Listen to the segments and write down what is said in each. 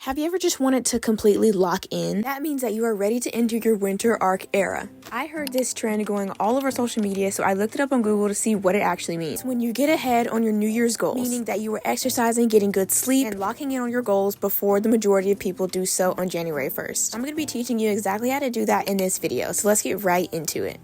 Have you ever just wanted to completely lock in? That means that you are ready to enter your winter arc era. I heard this trend going all over social media, so I looked it up on Google to see what it actually means. It's when you get ahead on your New Year's goals, meaning that you are exercising, getting good sleep, and locking in on your goals before the majority of people do so on January 1st. I'm going to be teaching you exactly how to do that in this video, so let's get right into it.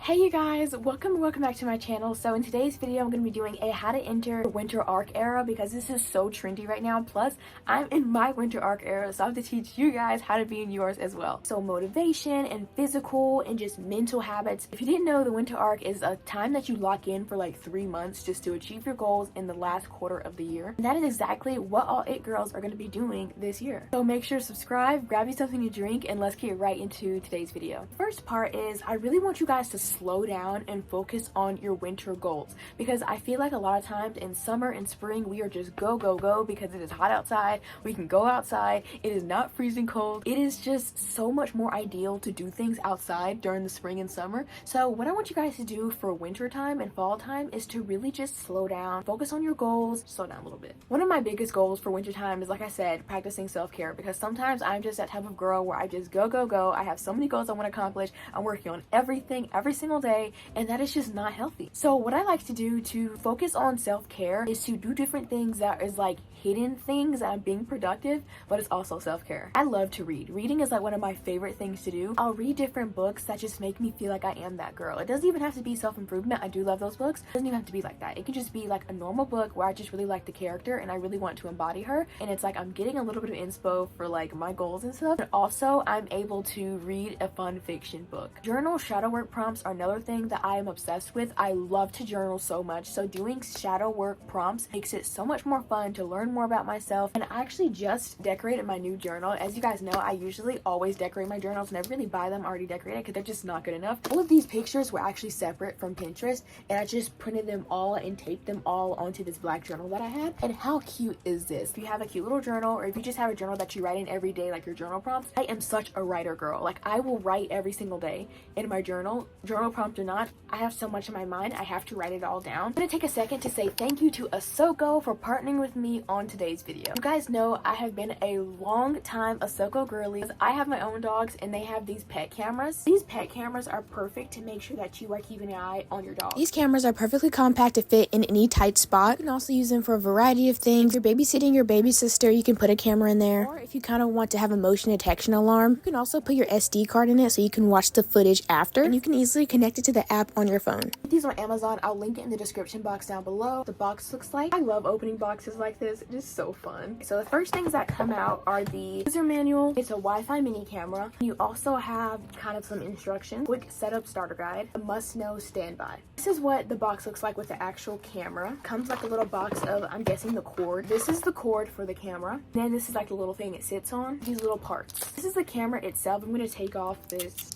Hey you guys, welcome back to my channel. So in today's video I'm going to be doing a how to enter winter arc era because this is so trendy right now. Plus I'm in my winter arc era, so I have to teach you guys how to be in yours as well. So motivation and physical and just mental habits. If you didn't know, the winter arc is a time that you lock in for like 3 months just to achieve your goals in the last quarter of the year. And that is exactly what all it girls are going to be doing this year. So make sure to subscribe, grab you something to drink, and let's get right into today's video. First part is I really want you guys to slow down and focus on your winter goals, because I feel like a lot of times in summer and spring we are just go because it is hot outside, we can go outside, it is not freezing cold, it is just so much more ideal to do things outside during the spring and summer. So what I want you guys to do for winter time and fall time is to really just slow down, focus on your goals, slow down a little bit. One of my biggest goals for winter time is, like I said, practicing self-care, because sometimes I'm just that type of girl where I just go. I have so many goals I want to accomplish, I'm working on everything every single day, and that is just not healthy. So what I like to do to focus on self-care is to do different things that is like hidden things that I'm being productive, but it's also self-care. I love to read. Reading is like one of my favorite things to do. I'll read different books that just make me feel like I am that girl. It doesn't even have to be self-improvement. I do love those books. It doesn't even have to be like that. It can just be like a normal book where I just really like the character and I really want to embody her, and it's like I'm getting a little bit of inspo for like my goals and stuff, but also I'm able to read a fun fiction book. Journal shadow work prompts are another thing that I am obsessed with. I love to journal so much, so doing shadow work prompts makes it so much more fun to learn more about myself. And I actually just decorated my new journal. As you guys know, I usually always decorate my journals, never really buy them already decorated because they're just not good enough. All of these pictures were actually separate from Pinterest, and I just printed them all and taped them all onto this black journal that I had. And how cute is this? If you have a cute little journal, or if you just have a journal that you write in every day, like your journal prompts, I am such a writer girl. Like I will write every single day in my journal prompt or not. I have so much in my mind, I have to write it all down. I'm gonna take a second to say thank you to ASOKO for partnering with me on today's video. You guys know I have been a long time ASOKO girly. I have my own dogs and they have these pet cameras. These pet cameras are perfect to make sure that you are keeping an eye on your dog. These cameras are perfectly compact to fit in any tight spot. You can also use them for a variety of things. If you're babysitting your baby sister, you can put a camera in there. Or if you kind of want to have a motion detection alarm, you can also put your SD card in it so you can watch the footage after, and you can easily connect it to the app on your phone. These on Amazon. I'll link it in the description box down below. The box looks like, I love opening boxes like this. It is so fun. So the first things that come out are the user manual. It's a Wi-Fi mini camera. You also have kind of some instructions, quick setup starter guide, a must-know standby. This is what the box looks like with the actual camera. Comes like a little box of, I'm guessing, the cord. This is the cord for the camera. Then this is like the little thing it sits on. These little parts. This is the camera itself. I'm going to take off this.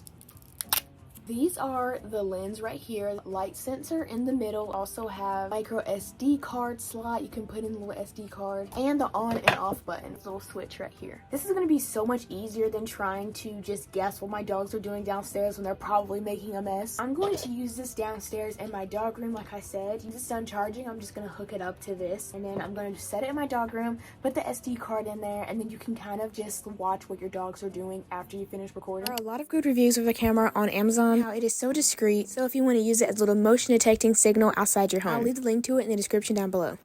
These are the lens right here, light sensor in the middle, also have micro SD card slot, you can put in a little SD card, and the on and off button, this little switch right here. This is going to be so much easier than trying to just guess what my dogs are doing downstairs when they're probably making a mess. I'm going to use this downstairs in my dog room. Like I said, when it's done charging, I'm just going to hook it up to this, and then I'm going to set it in my dog room, put the SD card in there, and then you can kind of just watch what your dogs are doing after you finish recording. There are a lot of good reviews of the camera on Amazon. Now, it is so discreet, so if you want to use it as a little motion detecting signal outside your home, I'll leave the link to it in the description down below.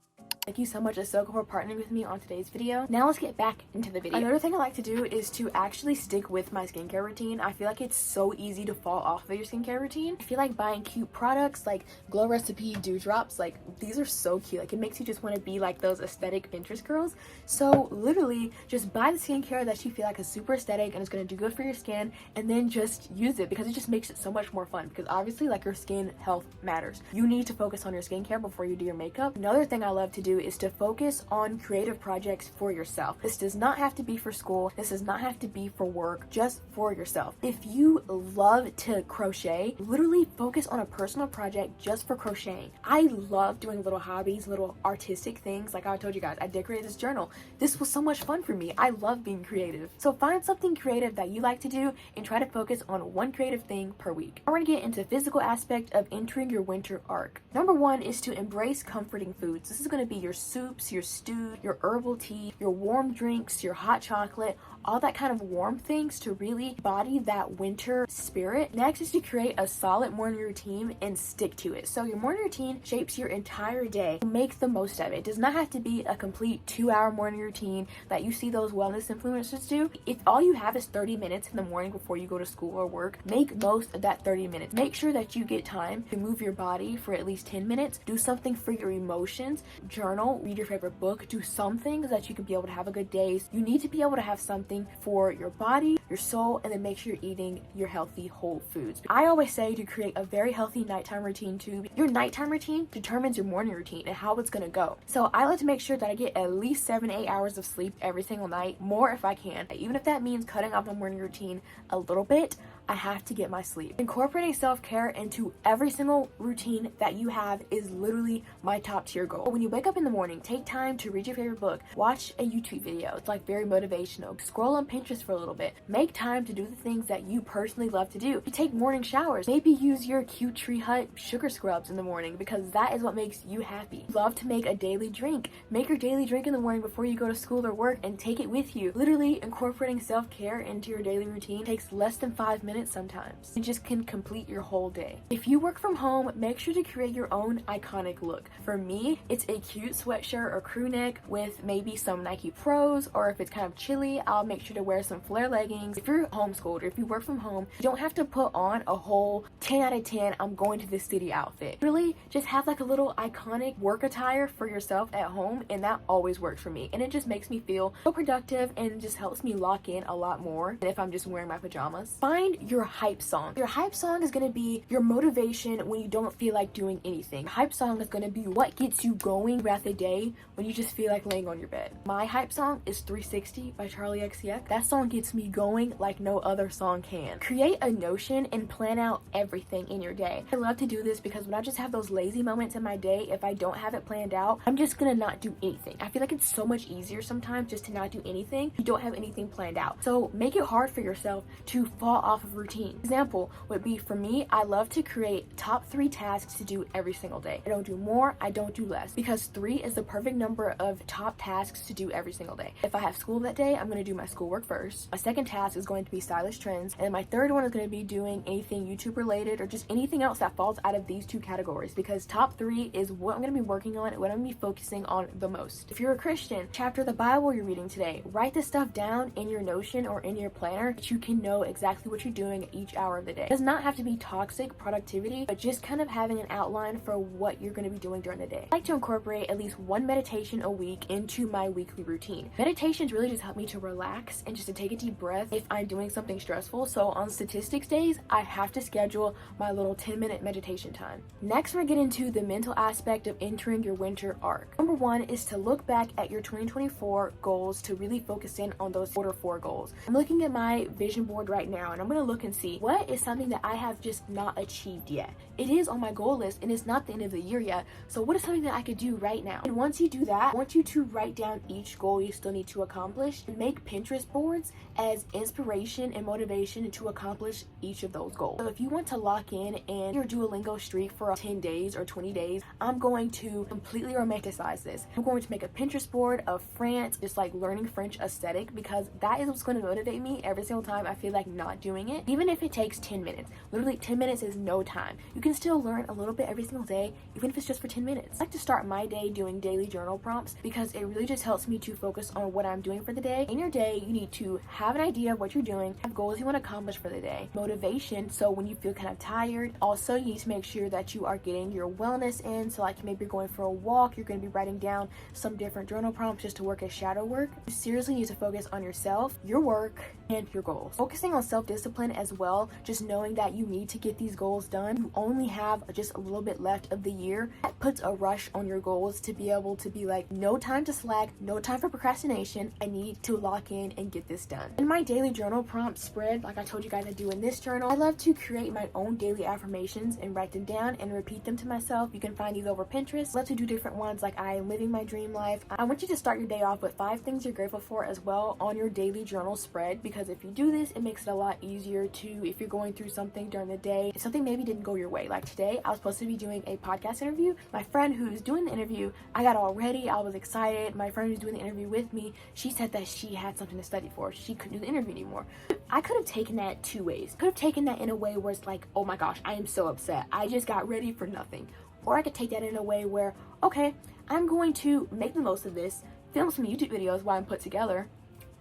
Thank you so much, ASOKO, for partnering with me on today's video. Now let's get back into the video. Another thing I like to do is to actually stick with my skincare routine. I feel like it's so easy to fall off of your skincare routine. I feel like buying cute products like Glow Recipe dewdrops, like these are so cute. Like it makes you just want to be like those aesthetic Pinterest girls. So literally just buy the skincare that you feel like is super aesthetic and is going to do good for your skin, and then just use it because it just makes it so much more fun, because obviously like your skin health matters. You need to focus on your skincare before you do your makeup. Another thing I love to do do is to focus on creative projects for yourself. This does not have to be for school. This does not have to be for work, just for yourself. If you love to crochet, literally focus on a personal project just for crocheting. I love doing little hobbies, little artistic things. Like I told you guys, I decorated this journal. This was so much fun for me. I love being creative. So find something creative that you like to do and try to focus on one creative thing per week. We're gonna get into the physical aspect of entering your winter arc. Number one is to embrace comforting foods. This is gonna be your soups, your stews, your herbal tea, your warm drinks, your hot chocolate, all that kind of warm things to really embody that winter spirit. Next is to create a solid morning routine and stick to it. So your morning routine shapes your entire day. Make the most of it. It does not have to be a complete 2-hour morning routine that you see those wellness influencers do. If all you have is 30 minutes in the morning before you go to school or work, make most of that 30 minutes. Make sure that you get time to move your body for at least 10 minutes. Do something for your emotions. Journal, read your favorite book, do something so that you can be able to have a good day. You need to be able to have something for your body, your soul, and then make sure you're eating your healthy whole foods. I always say to create a very healthy nighttime routine too. Your nighttime routine determines your morning routine and how it's gonna go. So I like to make sure that I get at least 7-8 hours of sleep every single night, more if I can. Even if that means cutting off my morning routine a little bit, I have to get my sleep. Incorporating self-care into every single routine that you have is literally my top tier goal. When you wake up in the morning, take time to read your favorite book, watch a YouTube video. It's like very motivational. Scroll on Pinterest for a little bit. Make time to do the things that you personally love to do. You take morning showers. Maybe use your cute Tree Hut sugar scrubs in the morning because that is what makes you happy. Love to make a daily drink. Make your daily drink in the morning before you go to school or work and take it with you. Literally incorporating self-care into your daily routine takes less than 5 minutes sometimes. You just can complete your whole day. If you work from home, make sure to create your own iconic look. For me, it's a cute sweatshirt or crew neck with maybe some Nike Pros, or if it's kind of chilly, I'll make sure to wear some flare leggings. If you're homeschooled or if you work from home, you don't have to put on a whole 10 out of 10 I'm going to the city outfit. Really just have like a little iconic work attire for yourself at home, and that always works for me. And it just makes me feel so productive and just helps me lock in a lot more than if I'm just wearing my pajamas. Find your hype song. Your hype song is going to be your motivation when you don't feel like doing anything. Your hype song is going to be what gets you going throughout the day when you just feel like laying on your bed. My hype song is 360 by Charlie XCX. That song gets me going like no other song can. Create a Notion and plan out everything in your day. I love to do this because when I just have those lazy moments in my day, if I don't have it planned out, I'm just gonna not do anything. I feel like it's so much easier sometimes just to not do anything. You don't have anything planned out. So make it hard for yourself to fall off of routine. Example would be, for me, I love to create top 3 tasks to do every single day. I don't do more, I don't do less, because 3 is the perfect number of top tasks to do every single day. If I have school that day, I'm going to do my schoolwork first. My second task is going to be Stylish Trendz, and my third one is going to be doing anything YouTube related or just anything else that falls out of these 2 categories, because top 3 is what I'm going to be working on and what I'm going to be focusing on the most. If you're a Christian, chapter of the Bible you're reading today, write this stuff down in your Notion or in your planner that you can know exactly what you're doing each hour of the day. It does not have to be toxic productivity, but just kind of having an outline for what you're going to be doing during the day. I like to incorporate at least 1 meditation a week into my weekly routine. Meditations really just help me to relax and just to take a deep breath if I'm doing something stressful. So on statistics days, I have to schedule my little 10-minute meditation time. Next, we're getting into the mental aspect of entering your winter arc. Number 1 is to look back at your 2024 goals to really focus in on those quarter 4 goals. I'm looking at my vision board right now, and I'm going to look and see what is something that I have just not achieved yet. It is on my goal list and it's not the end of the year yet. So what is something that I could do right now? And once you do that, I want you to write down each goal you still need to accomplish and make Pinterest boards as inspiration and motivation to accomplish each of those goals. So if you want to lock in and your Duolingo streak for 10 days or 20 days, I'm going to completely romanticize this. I'm going to make a Pinterest board of France, just like learning French aesthetic, because that is what's going to motivate me every single time I feel like not doing it. Even if it takes 10 minutes. Literally 10 minutes is no time. You can still learn a little bit every single day, even if it's just for 10 minutes. I like to start my day doing daily journal prompts because it really just helps me to focus on what I'm doing for the day. In your day, you need to have an idea of what you're doing, have goals you want to accomplish for the day, motivation, so when you feel kind of tired. Also, you need to make sure that you are getting your wellness in, so like maybe you're going for a walk, you're going to be writing down some different journal prompts just to work as shadow work. You seriously need to focus on yourself, your work, and your goals. Focusing on self-discipline done as well. Just knowing that you need to get these goals done. You only have just a little bit left of the year. That puts a rush on your goals to be able to be like, no time to slack, no time for procrastination. I need to lock in and get this done. In my daily journal prompt spread, like I told you guys I do in this journal, I love to create my own daily affirmations and write them down and repeat them to myself. You can find these over Pinterest. I love to do different ones like I am living my dream life. I want you to start your day off with 5 things you're grateful for as well on your daily journal spread, because if you do this, it makes it a lot easier to, if you're going through something during the day, if something maybe didn't go your way. Like today, I was supposed to be doing a podcast interview. My friend who's doing the interview, I got all ready. I was excited. My friend who's doing the interview with me, she said that she had something to study for. She couldn't do the interview anymore. I could have taken that 2 ways. Could have taken that in a way where it's like, oh my gosh, I am so upset. I just got ready for nothing. Or I could take that in a way where, okay, I'm going to make the most of this, film some YouTube videos while I'm put together,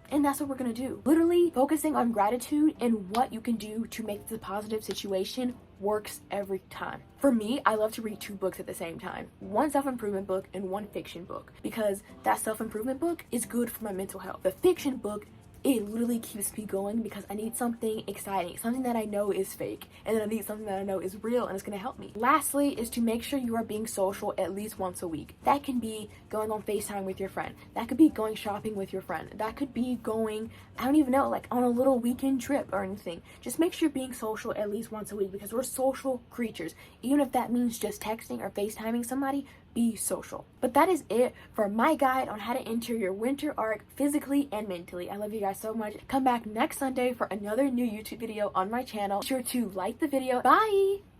and that's what we're gonna do. Literally focusing on gratitude and what you can do to make the positive situation works every time. For me, I love to read 2 books at the same time. One self-improvement book and one fiction book, because that self-improvement book is good for my mental health. The fiction book, it literally keeps me going because I need something exciting, something that I know is fake, and then I need something that I know is real and it's gonna help me. Lastly is to make sure you are being social at least once a week. That can be going on FaceTime with your friend. That could be going shopping with your friend. That could be going, I don't even know, like on a little weekend trip or anything. Just make sure you're being social at least once a week, because we're social creatures. Even if that means just texting or FaceTiming somebody, be social. But that is it for my guide on how to enter your winter arc physically and mentally. I love you guys so much. Come back next Sunday for another new YouTube video on my channel. Be sure to like the video. Bye!